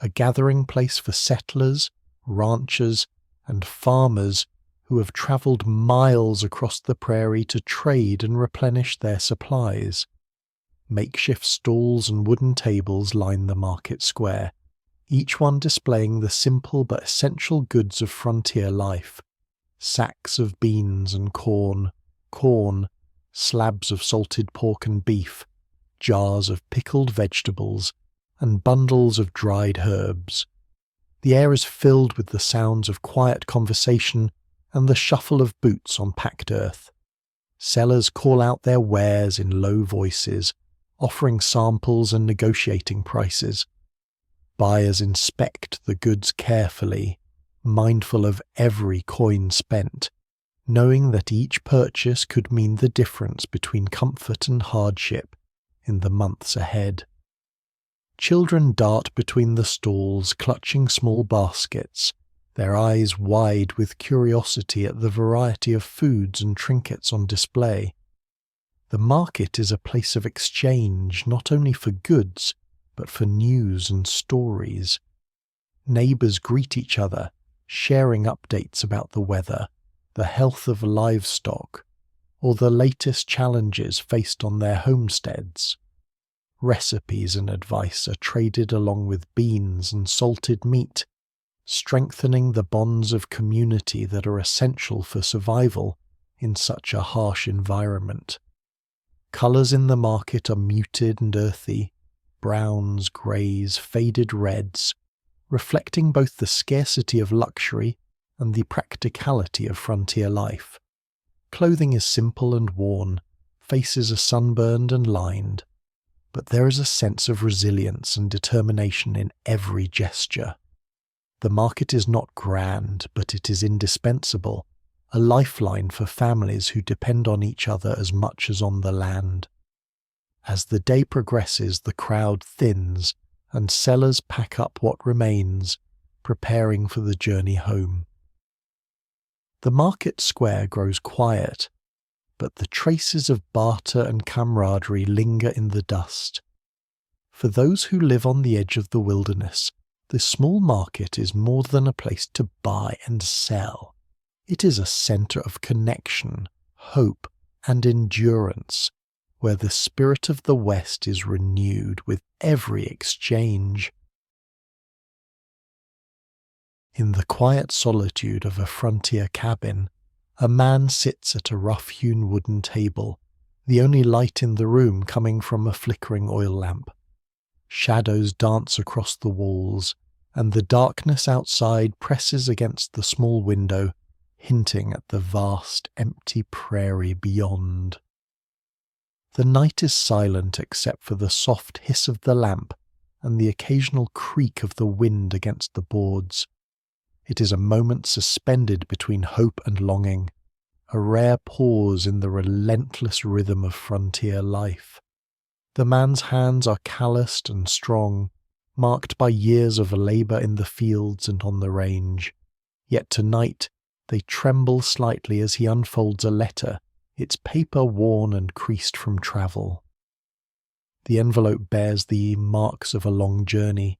a gathering place for settlers, ranchers, and farmers who have travelled miles across the prairie to trade and replenish their supplies. Makeshift stalls and wooden tables line the market square, each one displaying the simple but essential goods of frontier life. Sacks of beans and corn, slabs of salted pork and beef, jars of pickled vegetables, and bundles of dried herbs. The air is filled with the sounds of quiet conversation and the shuffle of boots on packed earth. Sellers call out their wares in low voices, offering samples and negotiating prices. Buyers inspect the goods carefully, mindful of every coin spent, knowing that each purchase could mean the difference between comfort and hardship in the months ahead. Children dart between the stalls, clutching small baskets, their eyes wide with curiosity at the variety of foods and trinkets on display. The market is a place of exchange not only for goods, but for news and stories. Neighbours greet each other, sharing updates about the weather, the health of livestock, or the latest challenges faced on their homesteads. Recipes and advice are traded along with beans and salted meat, strengthening the bonds of community that are essential for survival in such a harsh environment. Colours in the market are muted and earthy, browns, greys, faded reds, reflecting both the scarcity of luxury and the practicality of frontier life. Clothing is simple and worn, faces are sunburned and lined, but there is a sense of resilience and determination in every gesture. The market is not grand, but it is indispensable, a lifeline for families who depend on each other as much as on the land. As the day progresses, the crowd thins, and sellers pack up what remains, preparing for the journey home. The market square grows quiet, but the traces of barter and camaraderie linger in the dust. For those who live on the edge of the wilderness, the small market is more than a place to buy and sell. It is a centre of connection, hope, and endurance, where the spirit of the West is renewed with every exchange. In the quiet solitude of a frontier cabin, a man sits at a rough-hewn wooden table, the only light in the room coming from a flickering oil lamp. Shadows dance across the walls, and the darkness outside presses against the small window, hinting at the vast, empty prairie beyond. The night is silent except for the soft hiss of the lamp and the occasional creak of the wind against the boards. It is a moment suspended between hope and longing, a rare pause in the relentless rhythm of frontier life. The man's hands are calloused and strong, marked by years of labour in the fields and on the range. Yet tonight they tremble slightly as he unfolds a letter, its paper worn and creased from travel. The envelope bears the marks of a long journey,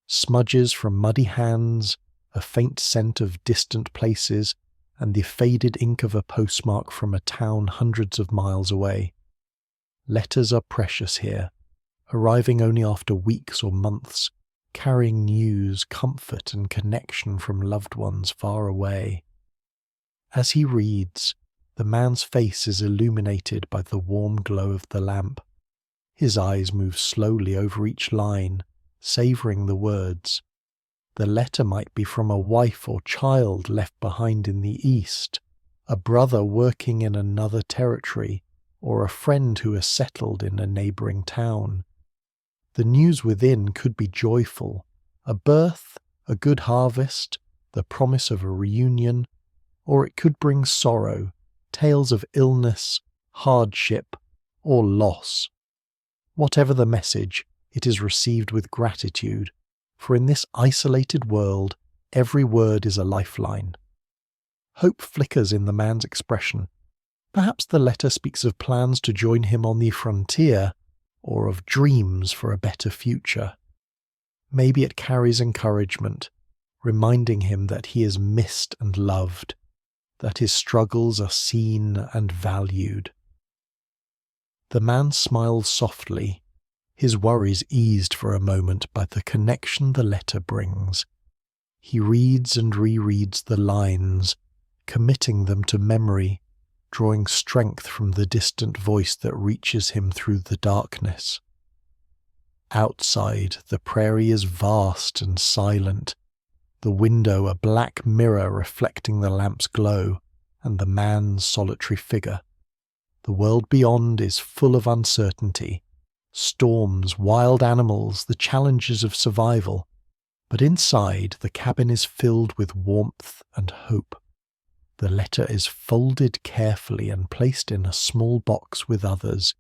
smudges from muddy hands, a faint scent of distant places, and the faded ink of a postmark from a town hundreds of miles away. Letters are precious here, arriving only after weeks or months, carrying news, comfort, and connection from loved ones far away. As he reads, the man's face is illuminated by the warm glow of the lamp. His eyes move slowly over each line, savouring the words. The letter might be from a wife or child left behind in the East, a brother working in another territory, or a friend who has settled in a neighbouring town. The news within could be joyful, a birth, a good harvest, the promise of a reunion, or it could bring sorrow, tales of illness, hardship, or loss. Whatever the message, it is received with gratitude, for in this isolated world, every word is a lifeline. Hope flickers in the man's expression. Perhaps the letter speaks of plans to join him on the frontier, or of dreams for a better future. Maybe it carries encouragement, reminding him that he is missed and loved, that his struggles are seen and valued. The man smiles softly, his worries eased for a moment by the connection the letter brings. He reads and rereads the lines, committing them to memory, drawing strength from the distant voice that reaches him through the darkness. Outside, the prairie is vast and silent, the window a black mirror reflecting the lamp's glow, and the man's solitary figure. The world beyond is full of uncertainty, storms, wild animals, the challenges of survival, but inside the cabin is filled with warmth and hope. The letter is folded carefully and placed in a small box with others,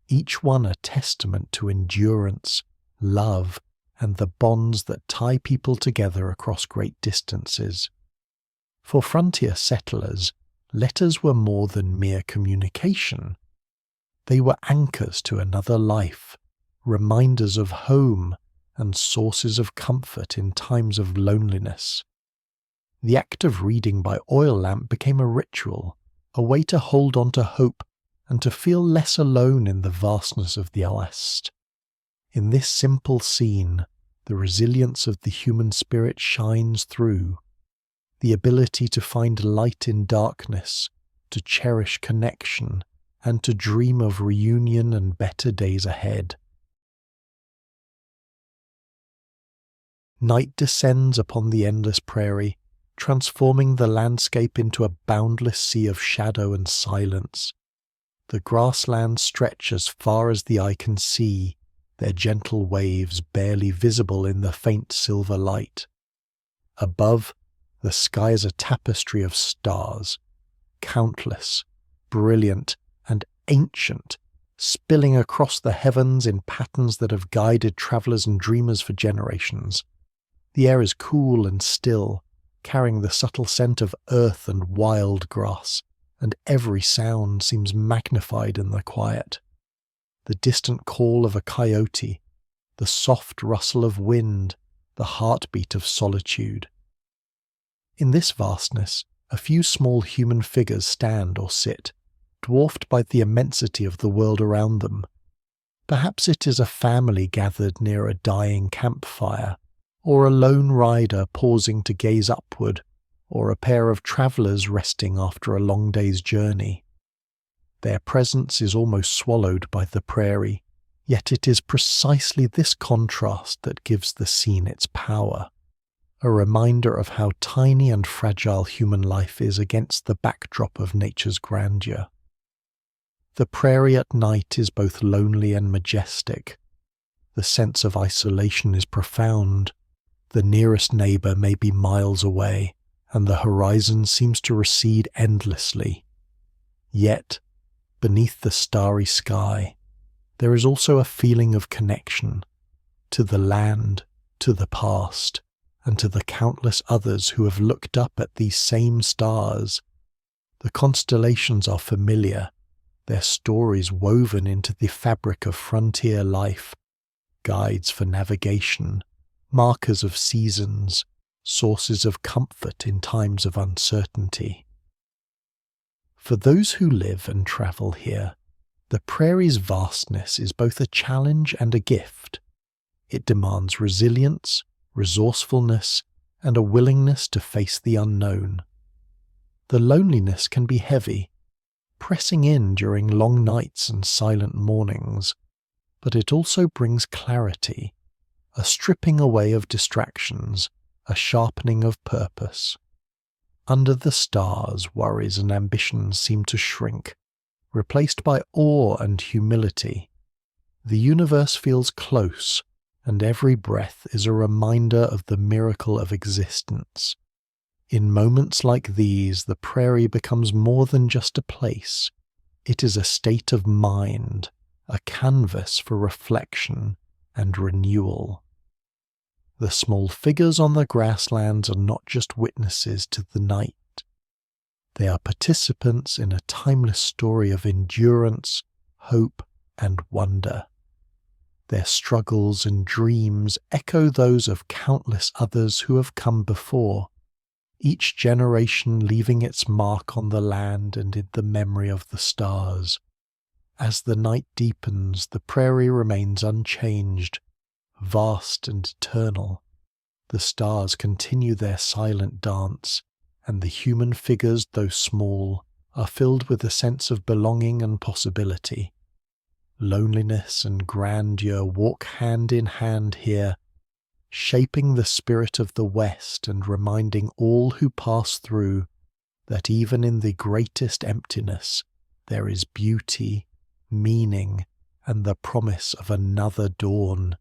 each one a testament to endurance, love, and the bonds that tie people together across great distances. For frontier settlers, letters were more than mere communication. They were anchors to another life, reminders of home, and sources of comfort in times of loneliness. The act of reading by oil lamp became a ritual, a way to hold on to hope and to feel less alone in the vastness of the West. In this simple scene, the resilience of the human spirit shines through, the ability to find light in darkness, to cherish connection, and to dream of reunion and better days ahead. Night descends upon the endless prairie, transforming the landscape into a boundless sea of shadow and silence. The grasslands stretch as far as the eye can see, their gentle waves barely visible in the faint silver light. Above, the sky is a tapestry of stars, countless, brilliant, and ancient, spilling across the heavens in patterns that have guided travellers and dreamers for generations. The air is cool and still, carrying the subtle scent of earth and wild grass, and every sound seems magnified in the quiet. The distant call of a coyote, the soft rustle of wind, the heartbeat of solitude. In this vastness, a few small human figures stand or sit, dwarfed by the immensity of the world around them. Perhaps it is a family gathered near a dying campfire, or a lone rider pausing to gaze upward, or a pair of travellers resting after a long day's journey. Their presence is almost swallowed by the prairie, yet it is precisely this contrast that gives the scene its power, a reminder of how tiny and fragile human life is against the backdrop of nature's grandeur. The prairie at night is both lonely and majestic. The sense of isolation is profound. The nearest neighbour may be miles away, and the horizon seems to recede endlessly. Yet, beneath the starry sky, there is also a feeling of connection to the land, to the past, and to the countless others who have looked up at these same stars. The constellations are familiar, their stories woven into the fabric of frontier life, guides for navigation, markers of seasons, sources of comfort in times of uncertainty. For those who live and travel here, the prairie's vastness is both a challenge and a gift. It demands resilience, resourcefulness, and a willingness to face the unknown. The loneliness can be heavy, pressing in during long nights and silent mornings, but it also brings clarity, a stripping away of distractions, a sharpening of purpose. Under the stars, worries and ambitions seem to shrink, replaced by awe and humility. The universe feels close, and every breath is a reminder of the miracle of existence. In moments like these, the prairie becomes more than just a place. It is a state of mind, a canvas for reflection and renewal. The small figures on the grasslands are not just witnesses to the night. They are participants in a timeless story of endurance, hope, and wonder. Their struggles and dreams echo those of countless others who have come before, each generation leaving its mark on the land and in the memory of the stars. As the night deepens, the prairie remains unchanged, vast and eternal. The stars continue their silent dance, and the human figures, though small, are filled with a sense of belonging and possibility. Loneliness and grandeur walk hand in hand here, shaping the spirit of the West and reminding all who pass through that even in the greatest emptiness there is beauty, meaning, and the promise of another dawn.